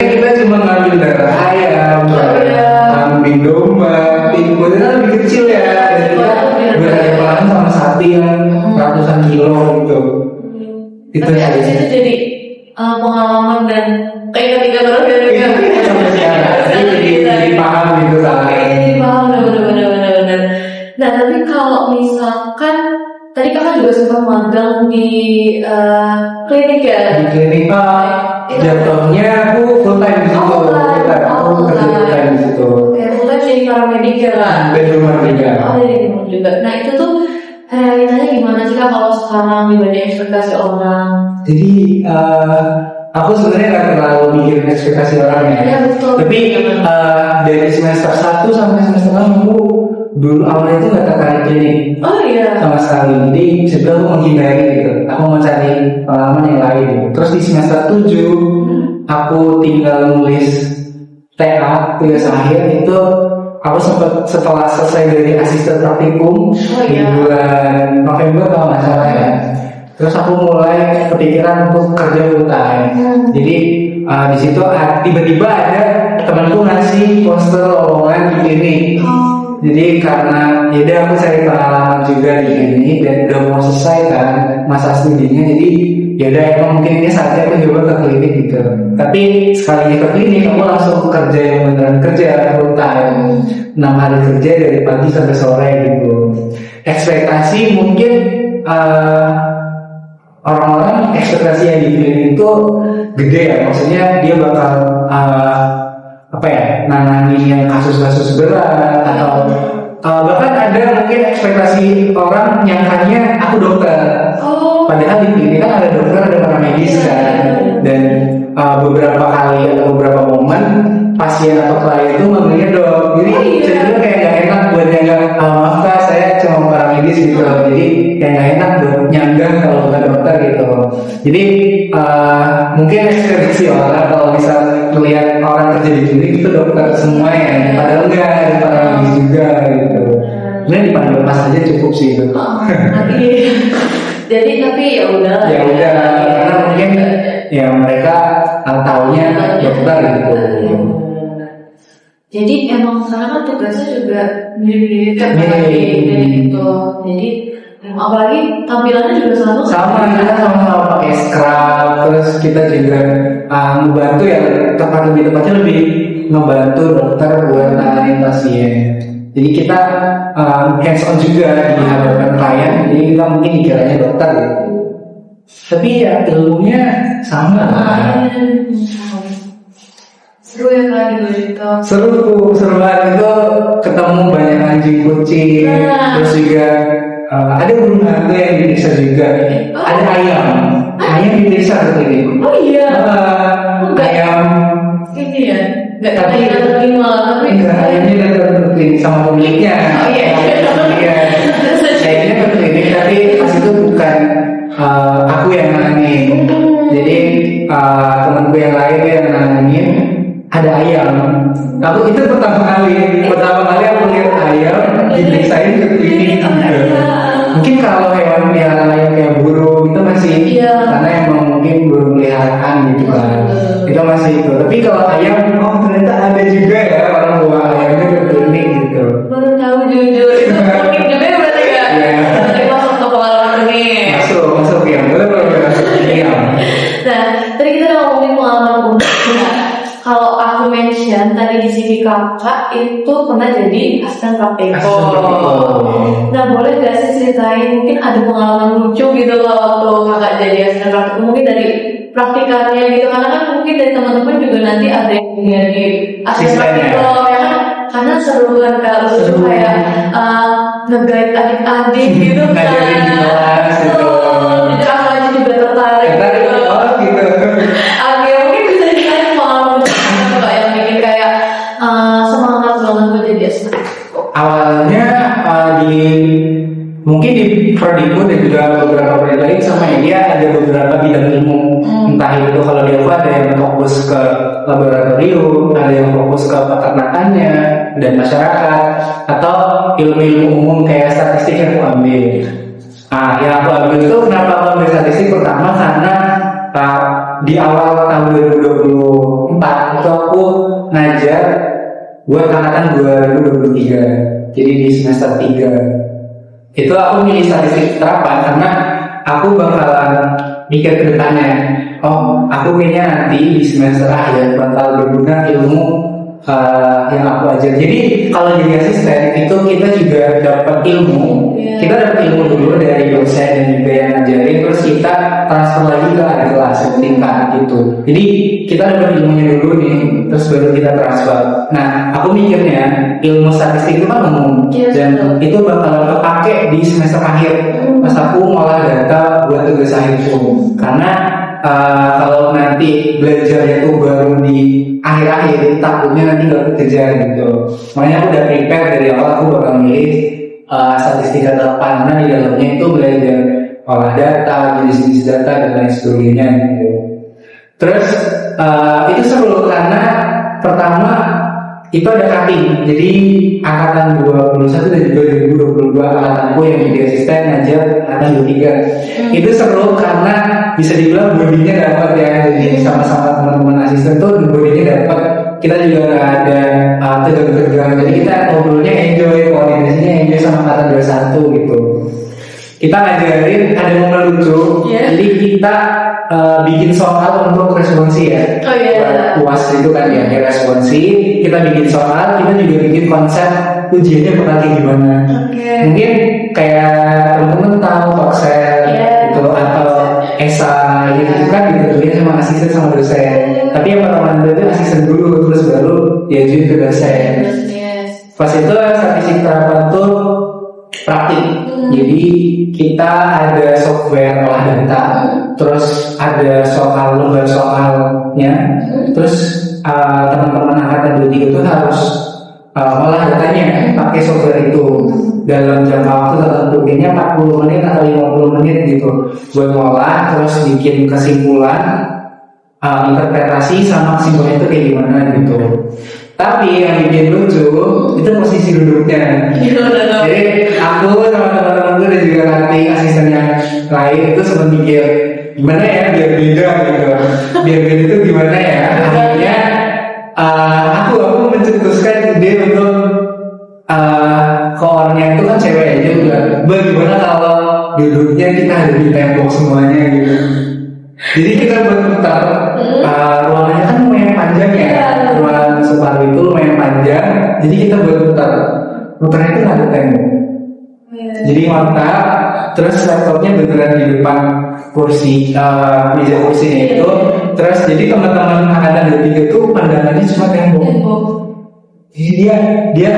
Kita cuma ngambil darah ayam, kambing domba, tikus itu kan lebih kecil ya. Dan kita berhadapan sama sapi yang ratusan kilo gitu. Itu tapi abis itu jadi pengalaman dan kayak terus dari sampai sekarang. Jadi paham gitu kan. Jadi paham benar. Nah tapi kalau misalkan tadi kakak juga sempat magang di klinik ya? Di klinik jatuhnya aku full time di situ. Aku kerja full time di situ. Ya full time jadi paramedik ya kan? Dari rumah juga. Oh dari rumah juga. Nah itu tuh realitanya gimana sih kak kalau sekarang dibanding ekspektasi orang? Jadi aku sebenarnya nggak terlalu mikirin ekspektasi orang ya. Ya betul. Tapi dari semester 1 sampai semester 6 aku dulu awalnya itu nggak tertarik klinik Oh iya. sama sekali. Jadi sebenarnya aku menghindari gitu. Aku mau cari pengalaman yang lain gitu. Terus di semester 7 aku tinggal nulis TA tugas akhir itu. Aku sempat setelah selesai dari asisten praktikum di bulan November kalau nggak salah ya. Terus aku mulai kepikiran untuk kerja full time. Jadi di situ tiba-tiba ada temanku ngasih poster lowongan di klinik. Jadi karena yaudah aku cari pengalaman juga di klinik dan udah mau selesai kan masa studinya. Jadi yaudah emang mungkin ini saatnya aku coba ke klinik gitu. Tapi sekali ke klinik aku langsung kerja yang beneran kerja full time 6 hari kerja dari pagi sampai sore gitu. Ekspektasi mungkin orang-orang ekspektasi yang di klinik itu gede ya, maksudnya dia bakal nanganin yang kasus-kasus berat atau bahkan ada mungkin ekspektasi orang yang hanya aku dokter. Padahal di klinik kan ada dokter, ada paramedis kan, dan beberapa kali atau beberapa momen pasien atau klien itu memanggilnya dok. Jadi cenderung kayak nggak enak buat nyanggah, maaf kak saya cuma paramedis gitu. Jadi kayak nggak enak buat nyanggah kalau bukan dokter gitu. Jadi mungkin ekspektasi orang kalau misal melihat orang kerja di klinik itu dokter semua ya, padahal enggak, ada paramedis juga gitu. Sebenarnya dipanggil pas aja cukup sih itu. Jadi tapi ya udah. Ya udah, karena mungkin ya mereka taunya dokter gitu. Jadi emang sekarang kan tugasnya juga mirip-mirip kan gitu. Jadi apalagi tampilannya juga sama kita sama-sama pakai scrub, terus kita juga membantu ya lebih tepatnya lebih membantu dokter buat nanganin pasien. Jadi kita hands on juga di hadapan klien, jadi kita mungkin dikiranya dokter gitu. Tapi ya ilmunya sama lah. Seru ya kan gitu. Seru banget itu, ketemu banyak anjing kucing, terus juga ada burung hantu yang diperiksa juga, ada ayam diperiksa seperti ini. Oh iya. Ayam ini ya, nggak tapi malah tapi ayamnya datang ke klinik sama pemiliknya. Oh iya. Ayamnya ke klinik tapi pas itu bukan aku yang nanganin. Jadi temanku yang lain yang nanganin. Ada ayam. Aku itu pertama kali aku lihat ayam diperiksain ke klinik gitu. Mungkin kalau hewan peliharaan lain kayak burung itu masih karena emang mungkin burung peliharaan gitu kan. Itu masih itu. Tapi kalau ayam, ternyata ada juga ya orang bawa ayamnya ke klinik gitu. Baru tahu jujur itu mungkin juga berarti ya. Berarti masuk ke pengalaman ini. Masuk ya, betul masuk ayam. Nah, tadi kita udah ngomongin pengalaman unik. Kalau aku mention tadi di CV kakak itu pernah jadi asisten praktikum. Nah boleh gak sih ceritain mungkin ada pengalaman lucu gitu loh waktu kakak jadi asisten praktikum, mungkin dari praktikannya gitu, karena kan mungkin dari teman-teman juga nanti ada yang jadi asisten praktikum ya kan, karena seru kan kak, lucu kayak nge-guide adik-adik gitu kan. Ngajarin di kelas gitu. Jadi aku aja juga tertarik gitu. Mungkin bisa diceritain pengalaman apa yang bikin kayak semangat banget buat jadi asisten. Awalnya mungkin di Prodikut dan juga beberapa proyek lain sama ya, dia ada beberapa bidang ilmu. Entah itu kalau di aku ada yang fokus ke laboratorium, ada yang fokus ke peternakannya dan masyarakat, atau ilmu-ilmu umum kayak statistik yang aku ambil. Yang aku ambil itu kenapa aku ambil statistik? Pertama karena di awal tahun 2024 itu aku ngajar buat angkatan 2023. Jadi di semester 3 itu aku milih statistik terapan karena aku bakalan mikir ke depannya. Oh, aku kayaknya nanti di semester akhir bakal berguna ilmu yang aku ajar. Jadi kalau jadi asisten itu kita juga dapat ilmu. Kita dapat ilmu dulu dari dosen dan juga yang ngajarin, terus kita transfer lagi ke adik kelas tingkat gitu. Jadi kita dapat ilmunya dulu nih, terus baru kita transfer. Nah, aku mikirnya ilmu statistik itu kan umum dan itu bakalan kepake di semester akhir pas aku ngolah data buat tugas akhirku. Karena kalau nanti belajarnya itu baru di akhir-akhir, takutnya nanti gak kekejar gitu. Makanya aku udah prepare dari awal, aku bakal milih statistika 8 karena di dalamnya itu belajar olah data, jenis-jenis data dan lain sebagainya gitu. Terus itu seru karena pertama itu ada cutting, jadi angkatan 21 dan juga 2022 angkatanku yang jadi asisten ngajar angkatan 23. Itu seru karena bisa dibilang bodinya dapat ya, jadi sama-sama teman-teman asisten tuh bodinya dapat. Kita juga nggak ada tegang-tegang, jadi kita ngobrolnya enjoy, koordinasinya enjoy sama angkatan 21 gitu. Kita ngajarin ada momen lucu, jadi kita bikin soal untuk responsi ya. UAS itu kan ya, responsi. Kita bikin soal, kita juga bikin konsep ujiannya bakal kayak gimana. Mungkin kayak teman-teman tahu Toksel gitu atau ESA gitu kan ditentuin sama asisten sama dosen. Tapi yang pertama itu asisten dulu, terus baru diajuin ke dosen. Pas itu statistik terapan tuh praktik. Jadi kita ada software olah data, terus ada soal lembar soalnya, terus teman-teman angkatan 23 itu harus olah datanya pakai software itu dalam jangka waktu tertentu, kayaknya 40 menit atau 50 menit gitu buat ngolah, terus bikin kesimpulan, interpretasi sama kesimpulannya itu kayak gimana gitu. Tapi yang bikin lucu itu posisi duduknya. Jadi aku sama teman-teman dan juga nanti asisten yang lain itu sempat mikir gimana ya biar beda gitu. Biar beda itu gimana ya? Akhirnya aku mencetuskan dia untuk koornya itu kan cewek aja juga. Bagaimana kalau duduknya kita ada di tembok semuanya gitu. Jadi kita berputar, ruangannya kan lumayan panjang ya, ruangan separuh itu lumayan panjang, jadi kita berputar, putarnya itu nggak ada tembok. Jadi mantap, terus laptopnya beneran di depan kursi, meja kursinya itu, terus jadi teman-teman angkatan 23 itu pandangannya cuma tembok. Jadi dia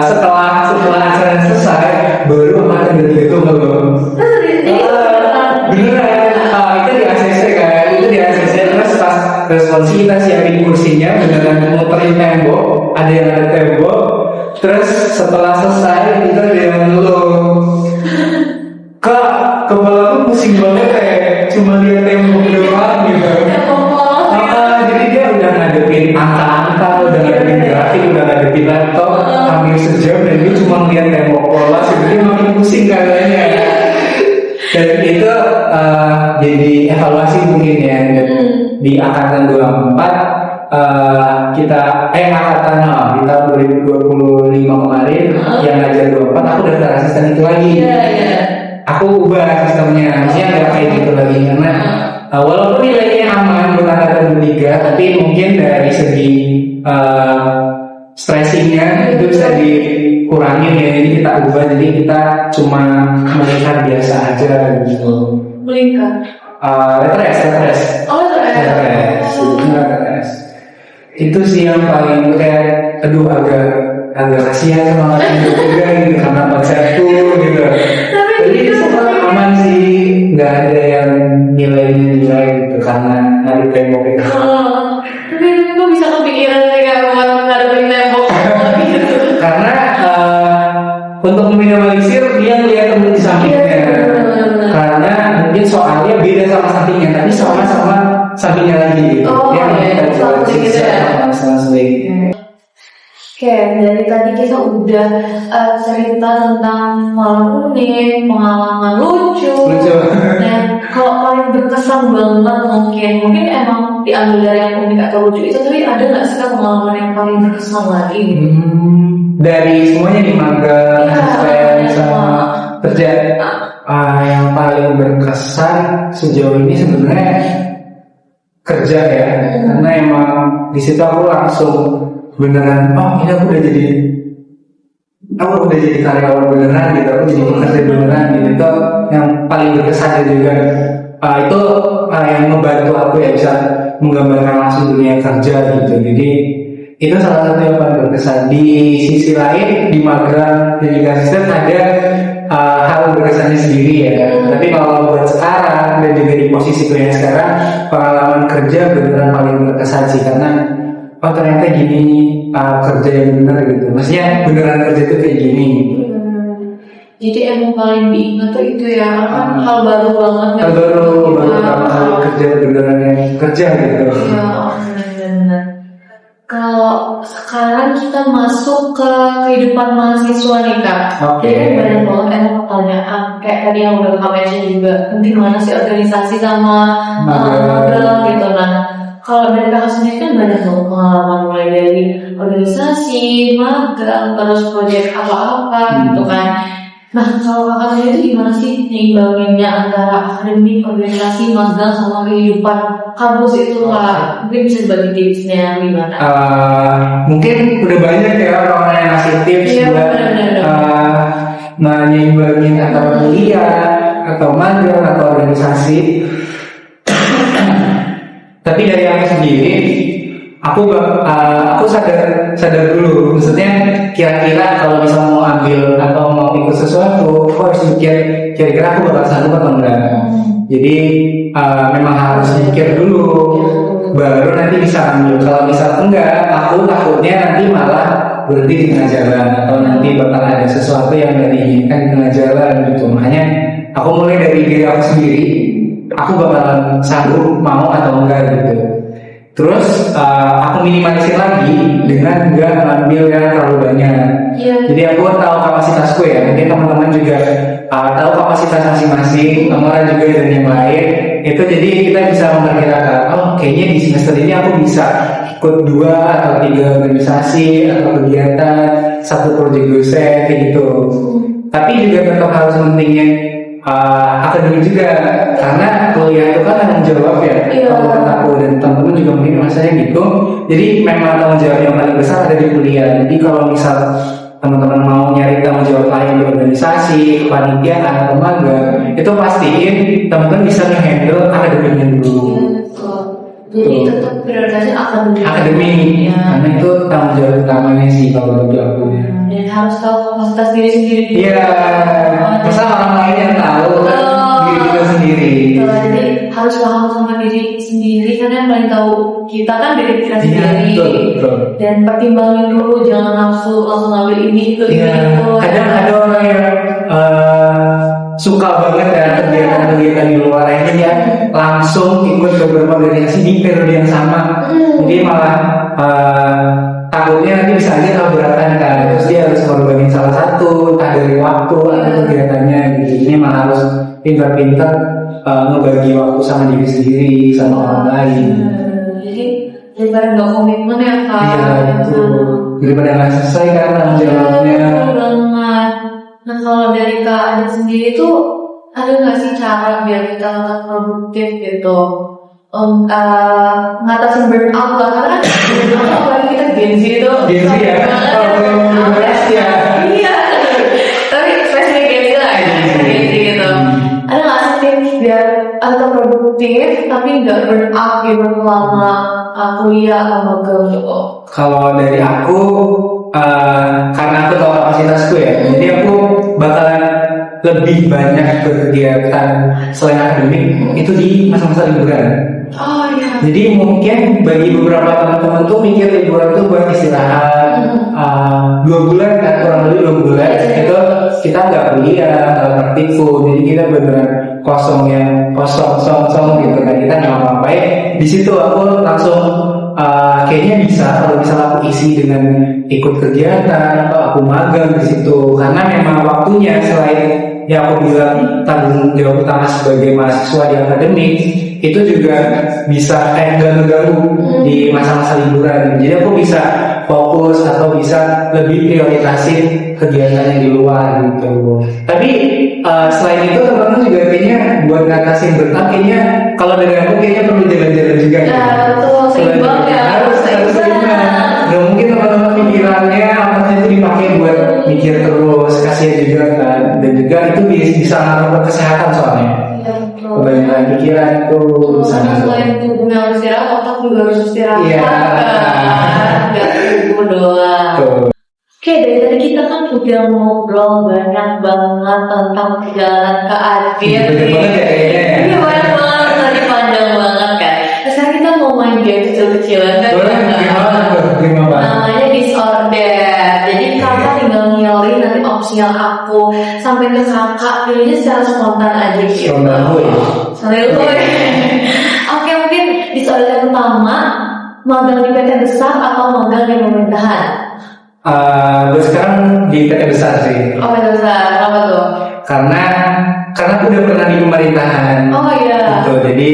setelah acara selesai, baru angkatan 23 itu ngeluh. Beneran. Itu di ACC kan, itu di ACC. Terus pas responsi kita siapin kursinya beneran muterin tembok, ada yang ada tembok. Terus setelah selesai itu ada yang ngeluh, Kak, kepala tuh pusing banget kayak cuma lihat tembok doang gitu. Jadi dia udah ngadepin angka-angka, udah ngadepin grafik, udah ngadepin laptop hampir sejam dan dia cuma lihat tembok pola, sebenarnya makin pusing kayaknya. Dan itu jadi evaluasi mungkin ya di angkatan 24 kita angkatan di tahun 2025 kemarin yang ngajar 24 aku daftar asisten itu lagi. Aku ubah sistemnya, maksudnya nggak kayak gitu lagi karena walaupun nilainya aman buat angkatan 23 tapi mungkin dari segi stressingnya itu bisa dikurangin ya, jadi kita ubah, jadi kita cuma melingkar biasa aja gitu. Melingkar? Letter S. Oh, letter S. Itu sih yang paling kayak, aduh agak kasihan sama angkatan 23 gitu karena konsepku gitu. Tapi itu semua aman sih, nggak ada yang nilai gitu karena dari tembok itu. Tapi kok bisa kepikiran kayak buat ngadepin tembok gitu? Karena untuk meminimalisir dia ngeliat temen di sampingnya. Karena mungkin soalnya beda sama sampingnya, tapi sama sampingnya lagi gitu. Gitu ya. Oke, dari tadi kita udah cerita tentang malam unik, pengalaman lucu. Dan kalau paling berkesan banget mungkin emang diambil dari yang unik atau lucu itu, tapi ada nggak sih pengalaman yang paling berkesan lagi? Dari semuanya di magang, sama kerja, yang paling berkesan sejauh ini sebenarnya kerja ya, karena emang di situ aku langsung beneran, ini aku udah jadi karyawan beneran gitu, aku jadi pekerja beneran gitu. Itu yang paling berkesan juga. Itu yang membantu aku ya bisa menggambarkan langsung dunia kerja gitu. Jadi itu salah satu yang paling berkesan. Di sisi lain di magang dan juga asisten ada hal berkesannya sendiri ya. Tapi kalau buat sekarang dan juga di posisiku yang sekarang, pengalaman kerja beneran paling berkesan sih, karena ternyata gini kerja yang bener gitu. Maksudnya beneran kerja itu kayak gini. Jadi emang paling diingat tuh itu ya, kan hal baru banget. Hal baru pertama kali kerja beneran yang kerja gitu. Iya, benar. Kalau sekarang kita masuk ke kehidupan mahasiswa nih Kak. Jadi banyak banget emang pertanyaan kayak tadi yang udah Kak mention juga, penting mana sih organisasi sama magang gitu. Nah, kalau dari Kakak sendiri kan banyak banget pengalaman, mulai dari organisasi, magang, terus proyek apa-apa gitu kan. Nah, kalau Kakak sendiri itu gimana sih nyeimbanginnya antara akademik, organisasi, magang, sama kehidupan kampus itu Kak? Mungkin bisa bagi tipsnya gimana? Mungkin udah banyak ya orang yang ngasih tips buat nyeimbangin antara kuliah atau magang atau organisasi. Tapi dari aku sendiri, aku sadar dulu. Maksudnya kira-kira kalau misalnya mau ambil atau mau ikut sesuatu, aku harus mikir kira-kira aku bakal sanggup atau enggak. Jadi memang harus mikir dulu, baru nanti bisa ambil. Kalau misal enggak, aku takutnya nanti malah berhenti di tengah jalan, atau nanti bakal ada sesuatu yang gak diinginkan di tengah jalan gitu. Makanya aku mulai dari diri aku sendiri, aku bakalan sanggup mau atau enggak gitu. Terus aku minimalisir lagi dengan enggak ngambil yang terlalu banyak. Jadi aku tahu kapasitasku ya, mungkin teman-teman juga tahu kapasitas masing-masing, orang juga dan yang lain. Itu jadi kita bisa memperkirakan, kayaknya di semester ini aku bisa ikut 2 atau 3 organisasi atau kegiatan, 1 proyek dosen kayak gitu. Tapi juga tetap harus mentingin akademik juga, karena kuliah itu kan tanggung jawab ya. Kalau menurut aku dan teman-teman juga mungkin rasanya gitu. Jadi memang tanggung jawab yang paling besar ada di kuliah. Jadi kalau misal teman-teman mau nyari tanggung jawab lain di organisasi, kepanitiaan atau magang, itu pastiin teman-teman bisa nge-handle akademiknya dulu. Jadi tetap prioritasnya akademik, karena itu tanggung jawab utamanya sih kalau menurut aku. Dan harus tahu kapasitas diri sendiri. Iya, masa orang lain yang tahu kan diri kita sendiri. Jadi harus paham sama diri sendiri, karena yang paling tahu kita kan diri kita sendiri. Betul. Dan pertimbangin dulu, jangan langsung ambil ini itu. Kadang ada orang yang suka banget ya kegiatan di luar ini ya, langsung ikut beberapa organisasi di periode yang sama. Jadi malah takutnya nanti bisa aja tabrakan kan, terus dia harus mengorbanin salah satu, entah dari waktu atau kegiatannya gitu. Ini malah harus pintar-pintar ngebagi waktu sama diri sendiri, sama orang lain. Jadi daripada nggak komitmen ya Kak. Iya betul. Daripada nggak selesai kan tanggung jawabnya. Betul banget. Nah kalau dari Kak Adit sendiri tuh ada nggak sih cara biar kita tetap produktif gitu? Ngatasin burnout lah, karena kan burnout apalagi kita Gen Z itu Gen Z ya? ya. Iya, tapi spesifik Gen Z lah ya, Gen Z gitu. Ada nggak sih tips biar tetap produktif tapi nggak burnout gitu selama kuliah atau magang gitu? Kalau dari aku, karena aku tahu kapasitasku ya, jadi aku bakalan lebih banyak berkegiatan selain akademik itu di masa-masa liburan. Jadi mungkin bagi beberapa teman-teman tuh mikir liburan tuh buat istirahat 2 bulan kan, kurang lebih 2 bulan itu kita nggak kuliah, nggak praktikum, jadi kita beneran kosong gitu kan, kita nggak ngapain. Di situ aku langsung kayaknya bisa kalau misalnya aku isi dengan ikut kegiatan atau aku magang di situ, karena memang waktunya selain ya aku bilang tanggung jawab utama sebagai mahasiswa di akademik itu juga bisa ganggu di masa-masa liburan. Jadi aku bisa fokus atau bisa lebih prioritasin kegiatan yang di luar gitu. Tapi selain itu teman-teman juga kayaknya buat ngatasin burnout kayaknya kalau dari aku kayaknya perlu jalan-jalan juga. Ya betul, seimbang ya. Harus seimbang. Gak mungkin teman-teman pikirannya apa itu dipakai buat mikir terus, kasihan juga kan. Dan juga itu bisa ngaruh ke kesehatan soalnya. Iya betul. Kebanyakan pikiran itu bisa Karena ngaruh. selain tubuhnya harus istirahat, otak juga harus istirahat. Iya. Gak tubuh doang. Tuh. Oke, dari tadi kita kan udah ngobrol banyak banget tentang perjalanan ke Adit. Banyak banget ya kayaknya ya. Iya banyak banget, tadi panjang banget kan. Terus sekarang kita mau main game kecil-kecilan kan? Boleh, gimana tuh? Gimana? Namanya disorder. Jadi kakak tinggal milih nanti opsi yang aku sampai ke kakak pilihnya secara spontan aja gitu. Spontan gue. Sambil gue. Oke, mungkin disorder yang pertama, magang di PT besar atau magang di pemerintahan? Gue sekarang di PT besar sih. Oh, PT besar, kenapa tuh? Karena aku udah pernah di pemerintahan. Oh iya. Gitu, jadi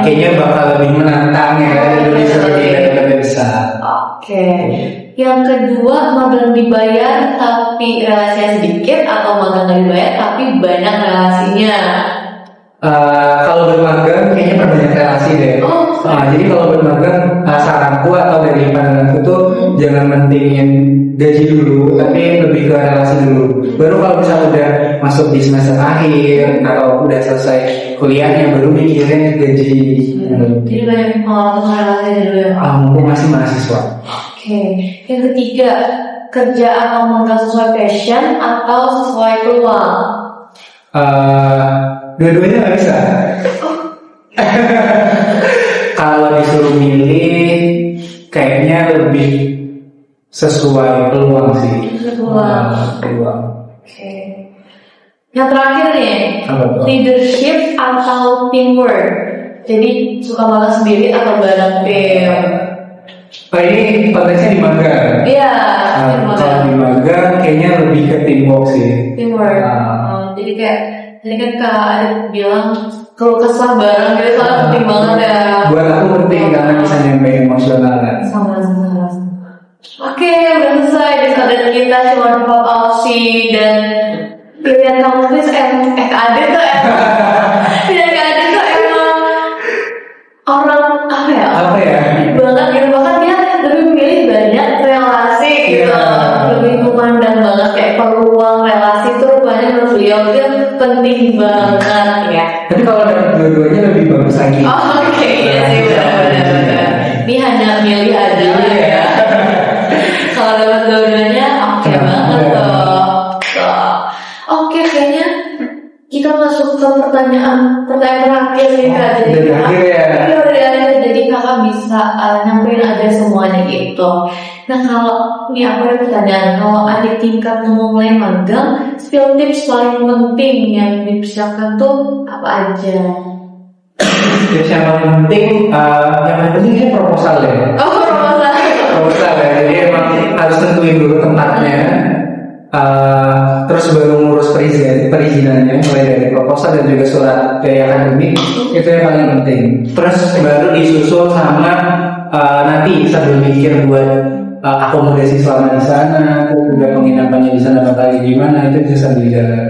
kayaknya bakal lebih menantang ya lebih seperti PT besar. Oke. Yang kedua, magang dibayar tapi relasinya sedikit atau magang nggak dibayar tapi banyak relasinya? Kalau bermagang kayaknya perbanyak relasi deh. Oh. Jadi kalau bermagang saranku atau dari pandanganku tuh jangan mentingin gaji dulu, tapi lebih ke relasi dulu. Baru kalau misalnya udah masuk di semester akhir atau udah selesai kuliahnya baru mikirin gaji. Jadi banyak pengalaman relasi dulu ya. Mumpung masih mahasiswa. Oke. Yang ketiga, kerja atau magang sesuai passion atau sesuai peluang? Dua-duanya nggak bisa. Kalau disuruh milih, kayaknya lebih sesuai peluang sih. Peluang. Oke. Yang terakhir nih, Apa tuh? leadership atau teamwork. Jadi suka magang sendiri atau bareng tim? Ini konteksnya di magang. Iya. Kalau di magang, kayaknya lebih ke teamwork sih. Teamwork. Jadi kayak tadi kan Kak Adit bilang kalau kesah bareng gitu soalnya penting banget ya. Buat aku penting karena bisa nyampe emosional kan. Sama. Oke, udah selesai disorder kita cuma 4 opsi dan pilihan kamu tuh Kak Adit tuh emang pilihan Kak Adit tuh emang orang apa ya? Banget gitu, bahkan dia lebih memilih banyak relasi gitu. Lebih memandang banget kayak peluang relasi itu rupanya menurut beliau itu penting banget ya. Tapi kalau dapat dua-duanya lebih bagus lagi. Oke, iya sih benar. Ini hanya milih aja lah ya. Kalau dapat dua-duanya oke banget tuh. Oke, kayaknya kita masuk ke pertanyaan terakhir nih Kak. Jadi Dari akhir ya. Dari akhir, jadi kakak bisa nyampein aja semuanya gitu. Nah kalau ini aku ada pertanyaan, kalau adik tingkat mau mulai magang, skill tips paling penting yang dipersiapkan tuh apa aja? Tips yang paling penting, ini proposal ya. Oh, Proposal ya. Jadi emang harus tentuin dulu tempatnya. Terus baru ngurus perizinannya mulai dari proposal dan juga surat dari akademik itu yang paling penting. Terus baru disusul sama nanti sambil mikir buat akomodasi selama di sana, juga penginapannya di sana bakal gimana itu bisa sambil jalan.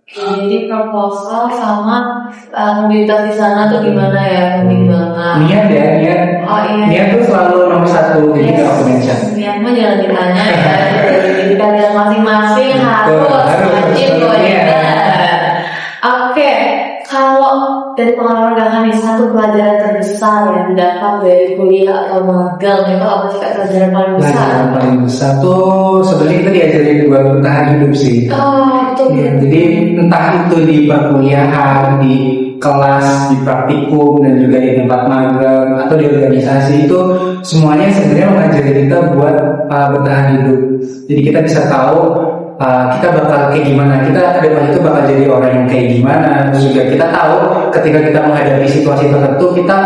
Jadi proposal sama mobilitas di sana tuh gimana ya, penting banget. Niat ya, niat. Oh iya. Niat tuh selalu nomor satu jadi nggak aku mention. Niat mah jangan ditanya ya. Jadi kalian masing-masing harus wajib kewajiban. Oke, kalau dari pengalaman kakak nih satu pelajaran terbesar yang didapat dari kuliah atau magang itu apa sih Kak, pelajaran paling besar? Pelajaran paling besar tuh sebenarnya kita diajarin buat bertahan hidup sih. Oh betul. Ya, jadi entah itu di perkuliahan, di kelas, di praktikum dan juga di tempat magang atau di organisasi itu semuanya sebenarnya mengajari kita buat bertahan hidup. Jadi kita bisa tahu kita bakal kayak gimana, kita ke depan itu bakal jadi orang yang kayak gimana. Terus juga kita tahu ketika kita menghadapi situasi tertentu, kita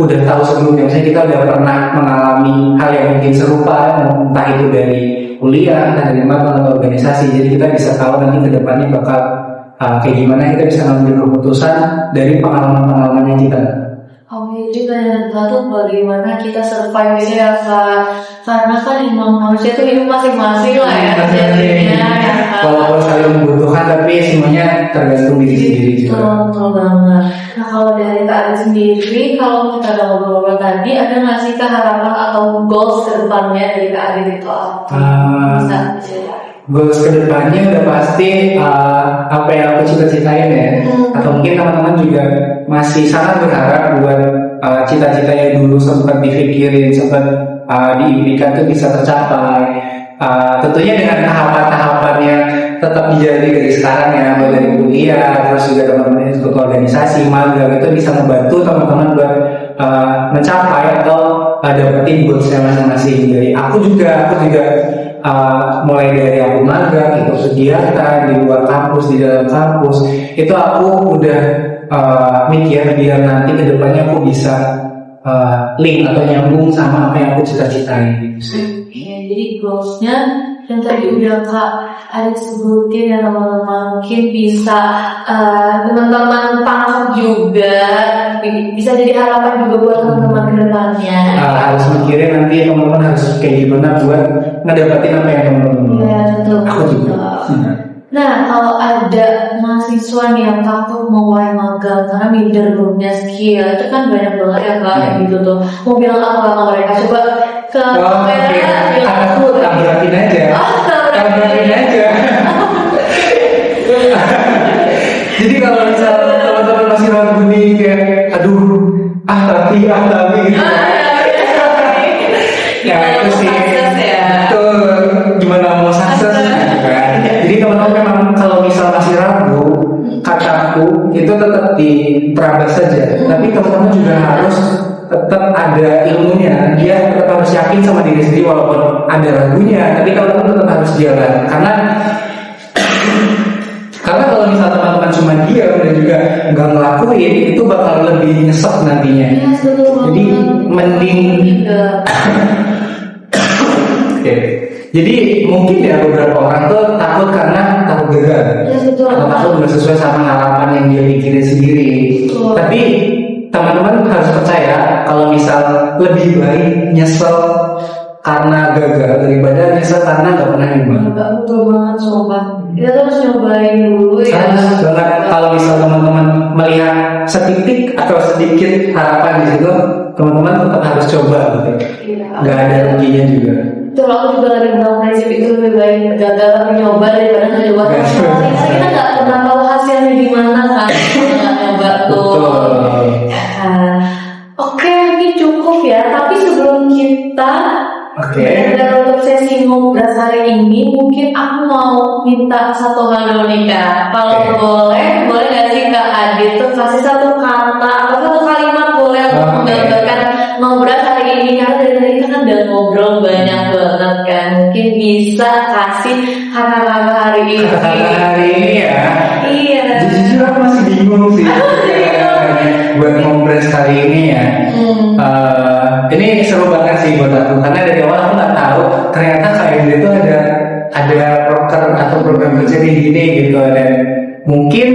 udah tahu sebelumnya, misalnya kita udah pernah mengalami hal yang mungkin serupa, entah itu dari kuliah, entah dari magang atau organisasi. Jadi kita bisa tahu nanti ke depannya bakal kayak gimana, kita bisa ngambil keputusan dari pengalaman-pengalaman yang kita. Jadi banyak tuh bagaimana kita survive gitu ya Kak. Karena kan emang manusia tuh hidup masing-masing lah ya jadinya ya Kak. Walaupun saling membutuhkan tapi semuanya tergantung diri sendiri juga. Betul banget. Nah kalau dari Kak Adi sendiri, kalau kita udah ngobrol tadi, ada nggak sih harapan atau goals ke depannya dari Kak Adi itu apa? Bisa cerita. Goals kedepannya udah pasti apa yang aku cita-citain ya, atau mungkin teman-teman juga masih sangat berharap buat cita-cita yang dulu sempat dipikirin, sempat diimpikan itu bisa tercapai. Tentunya dengan tahapan-tahapan yang tetap dijalani dari sekarang ya, mulai dari kuliah, terus juga teman-teman ikut organisasi, magang, itu bisa membantu teman-teman buat mencapai atau dapetin goalsnya masing-masing. Jadi aku juga mulai dari aku magang, ikut kegiatan di luar kampus, di dalam kampus, itu aku udah mikir biar nanti kedepannya aku bisa link atau nyambung sama apa yang aku cita-citain. Jadi goalsnya yang tadi udah Kak ada sebutin ya teman-teman, mungkin bisa teman-teman tangkap juga, bisa jadi harapan juga buat teman-teman ke depannya. Harus mikirin nanti teman-teman harus kayak gimana buat ngedapatin apa yang teman-teman mau. Ya betul. Aku juga. Nah kalau ada mahasiswa nih yang takut mau mulai magang karena minder punya skill, itu kan banyak banget ya Kak gitu tuh. Mau bilang apa ke mereka? Coba ke kamera. Aku tabrakin aja. Tabrakin aja. Jadi kalau misal teman-teman masih ragu nih kayak, aduh, tapi gitu. Ya itu sih. Betul. Gimana mau sukses gitu kan? Jadi teman-teman memang kalau misal masih ragu, kataku itu tetap diterabas saja. Tapi teman-teman juga harus tetap ada ilmunya. Dia tetap harus yakin sama diri sendiri walaupun ada ragunya. Tapi teman-teman tetap harus jalan. Karena kalau misal teman-teman cuma diam dan juga nggak ngelakuin, itu bakal lebih nyesek nantinya. Jadi mending. Oke. Jadi mungkin ya beberapa orang tuh takut karena takut gagal, atau takut nggak sesuai sama harapan yang dia pikirin sendiri. Tapi teman-teman harus percaya kalau misal lebih baik nyesel karena gagal daripada nyesel karena nggak pernah nyoba. Betul banget sobat. Kita harus nyobain dulu ya. Banget. Kalau misal teman-teman melihat setitik atau sedikit harapan di situ, teman-teman tetap harus coba gitu. Nggak ada ruginya juga. Betul, aku juga lagi bilang prinsip itu lebih baik gagal tapi nyoba daripada nggak nyoba. Karena kita nggak pernah tahu hasilnya gimana kan, nggak nyoba tuh. Oke, ini cukup ya. Tapi sebelum kita untuk sesi ngobrol hari ini, mungkin aku mau minta satu hal dulu nih Kak. Kalau boleh nggak sih Kak Adit tuh kasih satu kata atau satu kalimat boleh untuk menggambarkan ngobrol hari ini, karena dari tadi kita kan udah ngobrol banyak banget kan. Mungkin bisa kasih kata-kata hari ini. Kata-kata hari ini ya. Iya. Jujur aku masih bingung sih. Buat ngobrol kali ini ya. Ini seru banget sih buat aku karena dari awal aku nggak tahu ternyata KMD itu ada proker atau program kerja kayak gini gitu, dan mungkin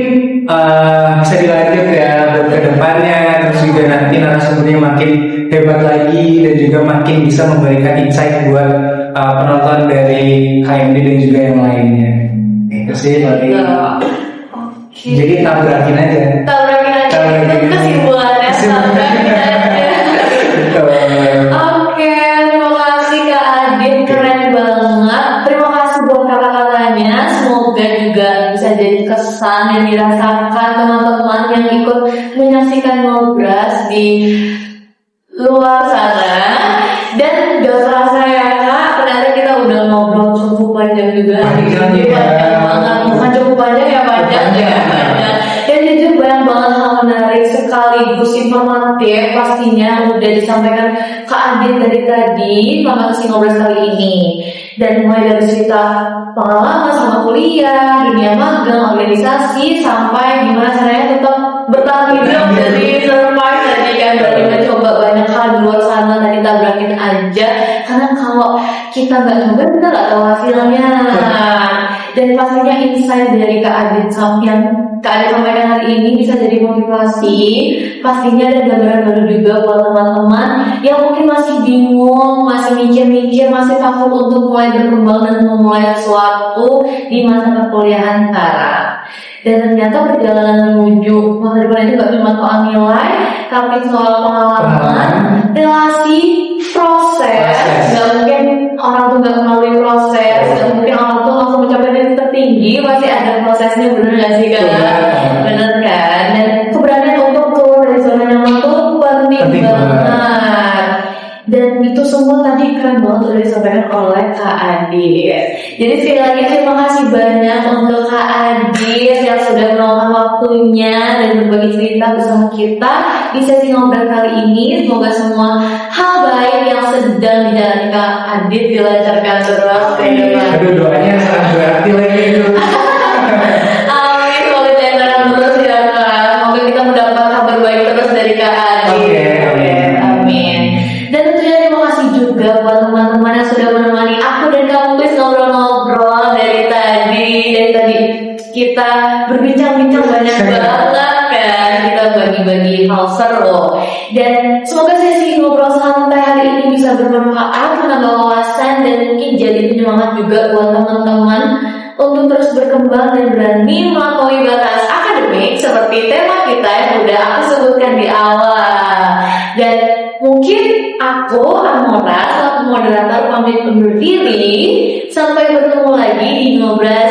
bisa dilanjut ya buat kedepannya, terus juga nanti narasumbernya makin hebat lagi dan juga makin bisa memberikan insight buat penonton dari KMD dan juga yang lainnya. Itu sih paling. Jadi tabrakin aja. Itu kesimpulannya. Oke, terima kasih Kak Adit, keren banget. Terima kasih buat kata-katanya. Semoga juga bisa jadi kesan yang dirasakan teman-teman yang ikut menyaksikan Ngobras di luar sana. Dan gak terasa ya Kak, ternyata kita udah ngobrol cukup panjang juga hari ini. Panjang banget, bukan cukup panjang ya, panjang ya. Dan itu banyak banget hal menarik sekaligus informatif pastinya udah disampaikan Kak Adit dari tadi selama sesi ngobrol kali ini. Dan mulai dari cerita pengalaman sama kuliah, dunia magang, organisasi, sampai gimana caranya tetap bertahan hidup dari survive tadi kan, berarti mencoba banyak hal di luar sana, tadi tabrakin aja. Karena kalau kita nggak coba kita nggak tahu hasilnya. Dan pastinya insight dari Kak Adit yang Kak Adit sampaikan hari ini bisa jadi motivasi pastinya, dan gambaran baru juga buat teman-teman yang mungkin masih bingung, masih mikir-mikir, masih takut untuk mulai berkembang dan memulai sesuatu di masa perkuliahan sekarang. Dan ternyata perjalanan menuju masa depan itu gak cuma soal nilai, tapi soal pengalaman, relasi, proses. Gak mungkin orang tuh gak melalui proses, gak mungkin orang tuh langsung mencapai titik tertinggi, pasti ada prosesnya, bener gak sih Kak? Bener kan? Dan keberanian untuk keluar dari zona nyaman tuh penting banget. Dan itu semua tadi keren banget udah disampaikan oleh Kak Adit. Jadi sekali lagi terima kasih banyak untuk Kak Adit yang sudah meluangkan waktunya dan berbagi cerita bersama kita di sesi ngobrol kali ini. Semoga semua hal baik yang sedang dijalani Kak Adit dilancarkan terus ke depan. Aduh, doanya sangat berarti lagi itu. Amin, semoga dilancarkan terus ya Kak. Semoga kita mendapat kabar baik terus dari Kak Adit. Amin. Dan tentunya terima kasih juga buat teman-teman yang sudah menemani aku dan kamu guys ngobrol-ngobrol dari tadi kita berbincang-bincang banyak banget kan, kita bagi-bagi hal seru. Dan semoga sesi ngobrol santai hari ini bisa bermanfaat, menambah wawasan, dan mungkin jadi penyemangat juga buat teman-teman untuk terus berkembang dan berani melampaui batas akademik seperti tema kita yang udah aku sebutkan di awal. Dan mungkin aku, Amora, selaku moderator pamit undur diri. Sampai bertemu lagi di Ngobras